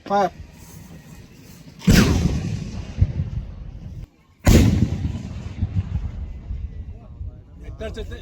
Fire. একটার চাইতে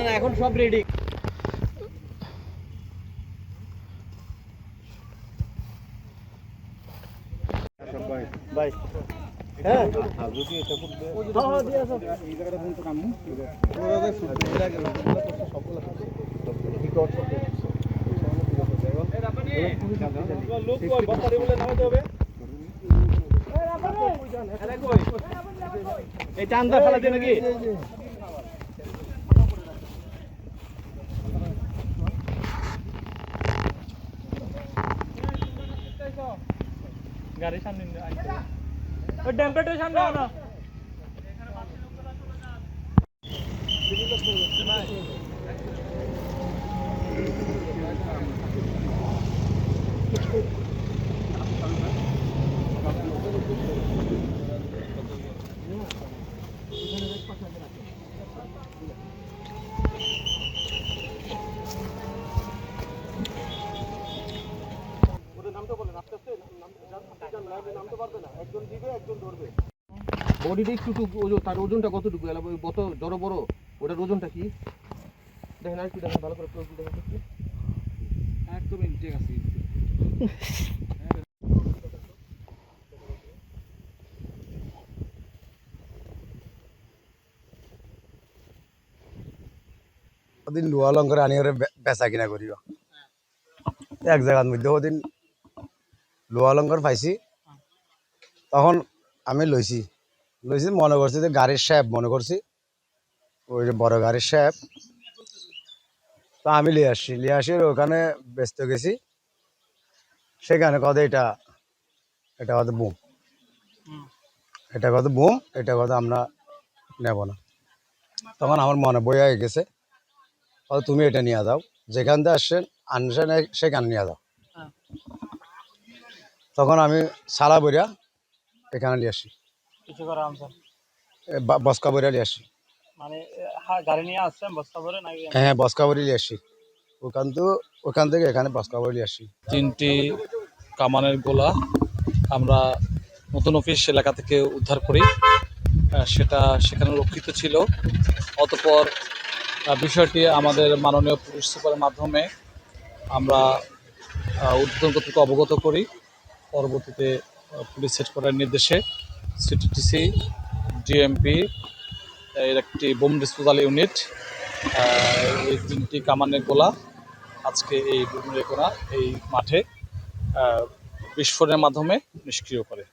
না এখন সব রেডি। ভাই হ্যাঁ যদি এটা করবে হ্যাঁ দিয়ে আসো এই জায়গাটা পর্যন্ত কাম পুরো জায়গায় সুদ্ধ লাগে সবগুলো ঠিক আছে লোক কই বাপারে বলে নামাতে হবে। এই চান্দা ফেলা দিয়ে নাকি গাড়ির সামনে আনতে ওই ড্যাম্পারটার সামনে আনো। বডিটা একটু তার ওজনটা কতটুকু কত বড় বড় ওটার ওজনটা কি দেখেন আর একটু দেখেন ভালো করে দেখেন একদম ঠিক আছে। ওদিন লোহা অলঙ্কার আনি ওরে বেচা কিনা করিব এক জায়গার মধ্যে ওদিন লোহা অলঙ্কার পাইছি তখন আমি লইছি মনে করছি যে গাড়ির সাহেব মনে করছি ওই যে বড় গাড়ির সাহেব তো আমি লিয়ে আসি ওখানে ব্যস্ত গেছি সেখানে কথা এটা কথা বুম এটা কথা আমরা নেব না। তখন আমার মনে বই হয়ে গেছে তুমি এটা নিয়ে যাও যেখান থেকে আসছেন আনছেন সেখানে নিয়ে যাও। তখন আমি সালা বইরা এখানে নিয়ে আসি বস্কা বইরা নিয়ে আসি হ্যাঁ বস্কা বইরা নিয়ে আসি ওখান থেকে এখানে বস্কা বইরা নিয়ে আসি। 3টি কামানের গোলা আমরা নতুন অফিস এলাকা থেকে উদ্ধার করি, সেটা সেখানে রক্ষিত ছিল। অতঃপর বিষয়টি আমাদের মাননীয় পুলিশ সুপারের মাধ্যমে আমরা ঊর্ধ্বতন কর্তৃপক্ষকে অবগত করি। পরবর্তীতে পুলিশ হেডকোয়ার্টারের নির্দেশে সিটিটিসি ডিএমপি এর একটি বোম ডিসপোজাল ইউনিট এই 3টি কামানের গোলা আজকে এই এই মাঠে বিস্ফোরণের মাধ্যমে নিষ্ক্রিয় করে।